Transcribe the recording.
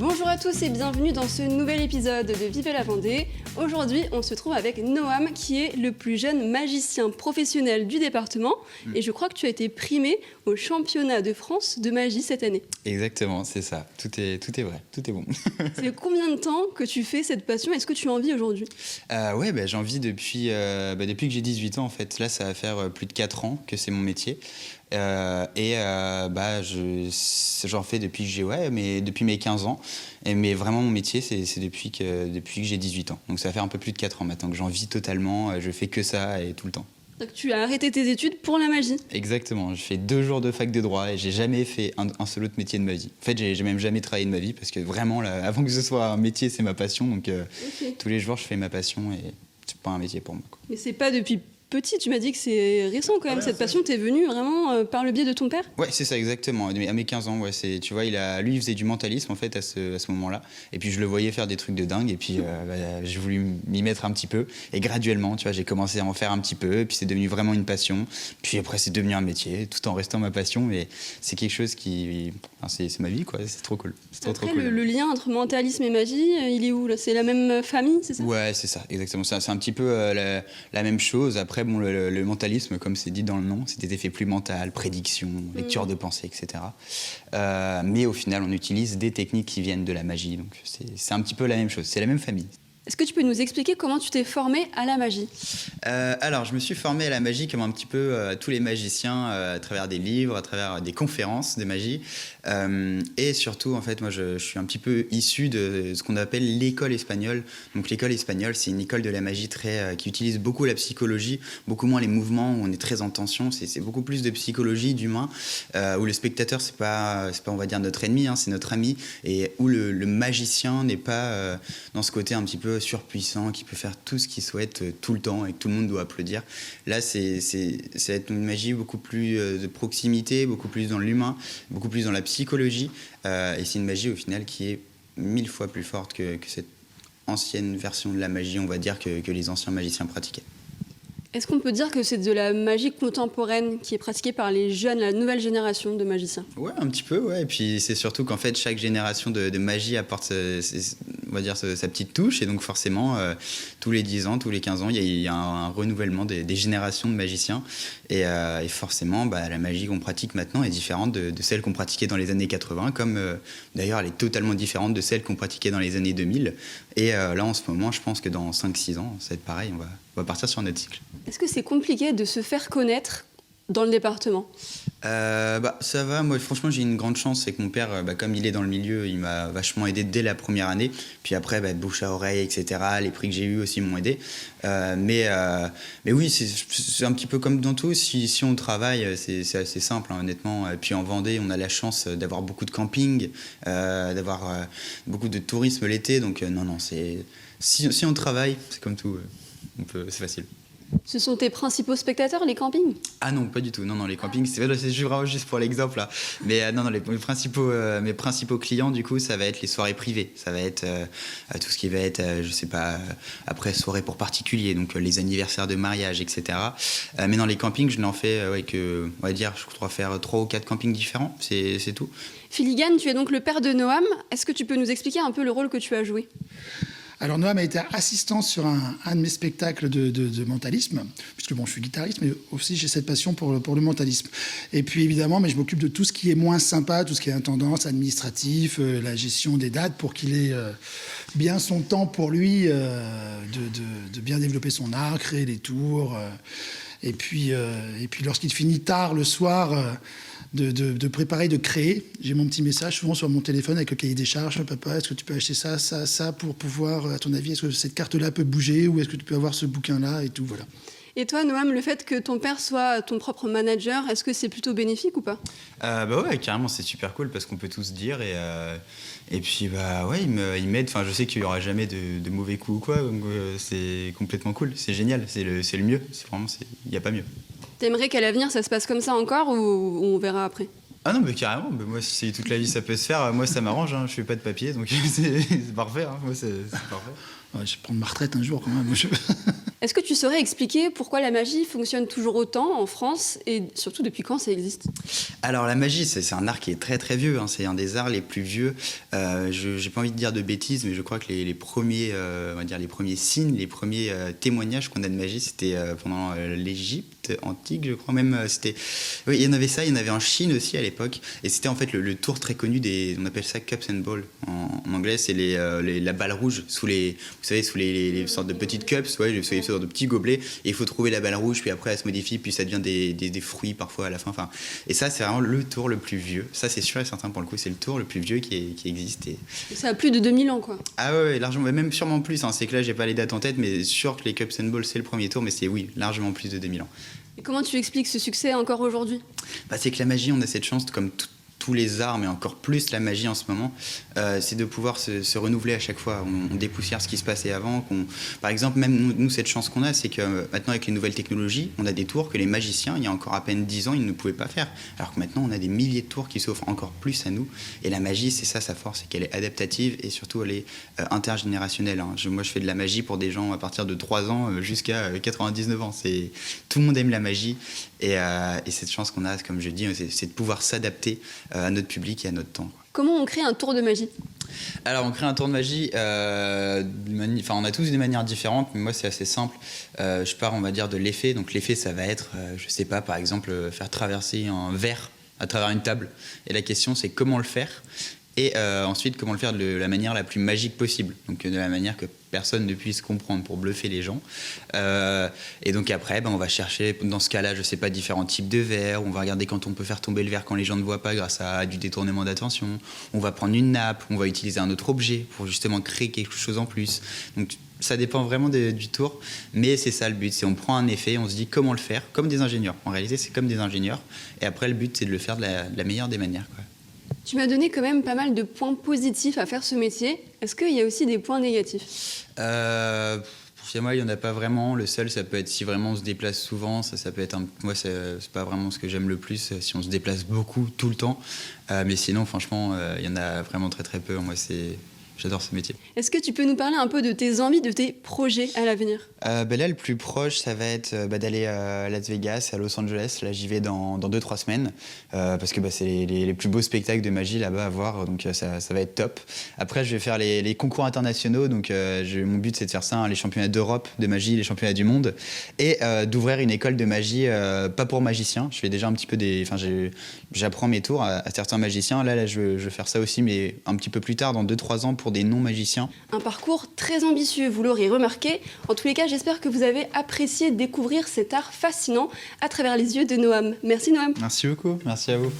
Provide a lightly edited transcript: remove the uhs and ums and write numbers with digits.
Bonjour à tous et bienvenue dans ce nouvel épisode de Vivez la Vendée. Aujourd'hui, on se trouve avec Noam qui est le plus jeune magicien professionnel du département et je crois que tu as été primé au championnat de France de magie cette année. Exactement, c'est ça. Tout est vrai, tout est bon. C'est combien de temps que tu fais cette passion? Est-ce que tu en vis aujourd'hui? Ouais, j'en vis depuis que j'ai 18 ans en fait. Là, ça va faire plus de 4 ans que c'est mon métier. J'en fais depuis que depuis mes 15 ans. Mais vraiment, mon métier, c'est depuis que j'ai 18 ans. Donc ça va faire un peu plus de 4 ans maintenant que j'en vis totalement. Je fais que ça et tout le temps. Donc tu as arrêté tes études pour la magie? Exactement. Je fais 2 jours de fac de droit et j'ai jamais fait un seul autre métier de ma vie. En fait, j'ai même jamais travaillé de ma vie parce que vraiment, là, avant que ce soit un métier, c'est ma passion. Donc tous les jours, je fais ma passion et c'est pas un métier pour moi, quoi. Mais c'est pas depuis petit, tu m'as dit que c'est récent quand même, cette passion t'est venue vraiment par le biais de ton père? Ouais, c'est ça, exactement. À mes 15 ans, ouais, tu vois, lui, il faisait du mentalisme en fait à ce moment-là. Et puis je le voyais faire des trucs de dingue. Et puis j'ai voulu m'y mettre un petit peu. Et graduellement, tu vois, j'ai commencé à en faire un petit peu. Et puis c'est devenu vraiment une passion. Puis après, c'est devenu un métier, tout en restant ma passion. Mais c'est quelque chose c'est ma vie, quoi. C'est trop cool. C'est trop cool. Le lien entre mentalisme et magie, il est où là? C'est la même famille, c'est ça? Ouais, c'est ça, exactement. C'est un petit peu la même chose. Après, bon, le mentalisme, comme c'est dit dans le nom, c'est des effets plus mentaux, prédiction, lecture de pensée, etc. Mais au final, on utilise des techniques qui viennent de la magie. Donc c'est un petit peu la même chose, c'est la même famille. Est-ce que tu peux nous expliquer comment tu t'es formé à la magie? Alors, je me suis formé à la magie comme un petit peu tous les magiciens, à travers des livres, à travers des conférences de magie. Et surtout, en fait, moi, je suis un petit peu issu de ce qu'on appelle l'école espagnole. Donc, l'école espagnole, c'est une école de la magie qui utilise beaucoup la psychologie, beaucoup moins les mouvements, où on est très en tension. C'est beaucoup plus de psychologie, d'humain, où le spectateur, c'est pas, on va dire, notre ennemi, hein, c'est notre ami, et où le magicien n'est pas dans ce côté un petit peu surpuissant, qui peut faire tout ce qu'il souhaite tout le temps et que tout le monde doit applaudir. Là, c'est une magie beaucoup plus de proximité, beaucoup plus dans l'humain, beaucoup plus dans la psychologie. Et c'est une magie, au final, qui est 1000 fois plus forte que cette ancienne version de la magie, on va dire, que les anciens magiciens pratiquaient. Est-ce qu'on peut dire que c'est de la magie contemporaine qui est pratiquée par les jeunes, la nouvelle génération de magiciens? Ouais, un petit peu, ouais. Et puis c'est surtout qu'en fait, chaque génération de magie apporte, on va dire, sa petite touche. Et donc forcément, tous les 10 ans, tous les 15 ans, il y a un renouvellement des générations de magiciens. Et forcément, la magie qu'on pratique maintenant est différente de celle qu'on pratiquait dans les années 80, comme d'ailleurs elle est totalement différente de celle qu'on pratiquait dans les années 2000. Et là, en ce moment, je pense que dans 5-6 ans, ça va être pareil, on va partir sur un autre cycle. Est-ce que c'est compliqué de se faire connaître dans le département? Ça va, moi franchement j'ai une grande chance, c'est que mon père, comme il est dans le milieu, il m'a vachement aidé dès la première année, puis après bouche à oreille, etc., les prix que j'ai eus aussi m'ont aidé, mais oui, c'est un petit peu comme dans tout, si on travaille, c'est assez simple, hein, honnêtement. Et puis en Vendée, on a la chance d'avoir beaucoup de camping, d'avoir beaucoup de tourisme l'été, donc non, si on travaille, c'est comme tout, c'est facile. Ce sont tes principaux spectateurs, les campings? Ah non, pas du tout. Non, les campings, c'est vraiment juste pour l'exemple là. Mais non, mes principaux clients, du coup, ça va être les soirées privées. Ça va être tout ce qui va être, je sais pas, après soirées pour particuliers, donc les anniversaires de mariage, etc. Mais dans les campings, je n'en fais que, on va dire, je crois faire 3 ou 4 campings différents. C'est tout. Filigan, tu es donc le père de Noam. Est-ce que tu peux nous expliquer un peu le rôle que tu as joué? Alors Noam a été assistant sur un de mes spectacles de mentalisme, puisque je suis guitariste, mais aussi j'ai cette passion pour le mentalisme. Et puis évidemment, mais je m'occupe de tout ce qui est moins sympa, tout ce qui est intendance, administratif, la gestion des dates, pour qu'il ait bien son temps pour lui, de bien développer son art, créer les tours. Et puis lorsqu'il finit tard le soir, de préparer, de créer. J'ai mon petit message souvent sur mon téléphone avec le cahier des charges. Papa, est-ce que tu peux acheter ça pour pouvoir, à ton avis, est-ce que cette carte-là peut bouger ou est-ce que tu peux avoir ce bouquin-là et tout, voilà. Et toi, Noam, le fait que ton père soit ton propre manager, est-ce que c'est plutôt bénéfique ou pas? Ouais, carrément, c'est super cool parce qu'on peut tout se dire et puis ouais, il m'aide. Enfin, je sais qu'il y aura jamais de mauvais coups ou quoi, donc c'est complètement cool, c'est génial, c'est le mieux. Il y a pas mieux. T'aimerais qu'à l'avenir ça se passe comme ça encore ou on verra après? Ah non, mais carrément, moi si toute la vie ça peut se faire, moi ça m'arrange, hein, je fais pas de papier, donc c'est parfait, hein, moi c'est parfait. Ouais, je vais prendre ma retraite un jour quand même. Est-ce que tu saurais expliquer pourquoi la magie fonctionne toujours autant en France et surtout depuis quand ça existe? Alors la magie, c'est un art qui est très très vieux, hein. C'est un des arts les plus vieux. Je n'ai pas envie de dire de bêtises, mais je crois que les premiers, on va dire les premiers signes, les premiers témoignages qu'on a de magie, c'était pendant l'Égypte antique, je crois même. Oui, il y en avait ça, il y en avait en Chine aussi à l'époque, et c'était en fait le tour très connu on appelle ça cups and balls en anglais, c'est la balle rouge sous les sortes de petites cups, ouais, sous les sortes de petits gobelets, et il faut trouver la balle rouge, puis après elle se modifie, puis ça devient des fruits parfois à la fin. Enfin, et ça, c'est vraiment le tour le plus vieux. Ça, c'est sûr et certain pour le coup, c'est le tour le plus vieux qui existe. Et ça a plus de 2000 ans, quoi. Ah ouais, largement, même sûrement plus. Hein. C'est que là, j'ai pas les dates en tête, mais sûr que les Cups and Balls, c'est le premier tour, mais c'est oui, largement plus de 2000 ans. Et comment tu expliques ce succès encore aujourd'hui? C'est que la magie, on a cette chance, comme tous les arts, mais encore plus la magie en ce moment, c'est de pouvoir se renouveler à chaque fois. On dépoussière ce qui se passait avant. Par exemple, même nous, cette chance qu'on a, c'est que maintenant, avec les nouvelles technologies, on a des tours que les magiciens, il y a encore à peine 10 ans, ils ne pouvaient pas faire. Alors que maintenant, on a des milliers de tours qui s'offrent encore plus à nous. Et la magie, c'est ça sa force, c'est qu'elle est adaptative et surtout, elle est intergénérationnelle. Hein. Moi, je fais de la magie pour des gens à partir de 3 ans jusqu'à 99 ans. Tout le monde aime la magie. Et cette chance qu'on a, comme je dis, c'est de pouvoir s'adapter à notre public et à notre temps. Comment on crée un tour de magie? Alors, on crée un tour de magie, on a tous des manières différentes, mais moi, c'est assez simple. Je pars, on va dire, de l'effet. Donc, l'effet, ça va être, je sais pas, par exemple, faire traverser un verre à travers une table. Et la question, c'est comment le faire. Et ensuite, comment le faire de la manière la plus magique possible. Donc, de la manière que personne ne puisse comprendre pour bluffer les gens. Et donc après, on va chercher, dans ce cas-là, je sais pas, différents types de verres. On va regarder quand on peut faire tomber le verre quand les gens ne voient pas grâce à du détournement d'attention. On va prendre une nappe, on va utiliser un autre objet pour justement créer quelque chose en plus. Donc ça dépend vraiment du tour, mais c'est ça le but. C'est on prend un effet, on se dit comment le faire, comme des ingénieurs. En réalité, c'est comme des ingénieurs. Et après, le but, c'est de le faire de la meilleure des manières, quoi. Tu m'as donné quand même pas mal de points positifs à faire ce métier. Est-ce qu'il y a aussi des points négatifs? Chez moi, il n'y en a pas vraiment. Le seul, ça peut être si vraiment on se déplace souvent. Ça peut être moi, c'est pas vraiment ce que j'aime le plus, si on se déplace beaucoup, tout le temps. Mais sinon, franchement, il y en a vraiment très très peu. Moi, j'adore ce métier. Est-ce que tu peux nous parler un peu de tes envies, de tes projets à l'avenir? Là, le plus proche, ça va être d'aller à Las Vegas, à Los Angeles. Là, j'y vais dans 2-3 semaines parce que c'est les plus beaux spectacles de magie là-bas à voir. Donc, ça va être top. Après, je vais faire les concours internationaux. Donc, mon but, c'est de faire ça, hein, les championnats d'Europe de magie, les championnats du monde. Et d'ouvrir une école de magie, pas pour magiciens. Je fais déjà un petit peu j'apprends mes tours à certains magiciens. Là, je veux faire ça aussi, mais un petit peu plus tard, dans 2-3 ans, pour des non-magiciens. Un parcours très ambitieux, vous l'aurez remarqué. En tous les cas, j'espère que vous avez apprécié découvrir cet art fascinant à travers les yeux de Noam. Merci Noam. Merci beaucoup, merci à vous.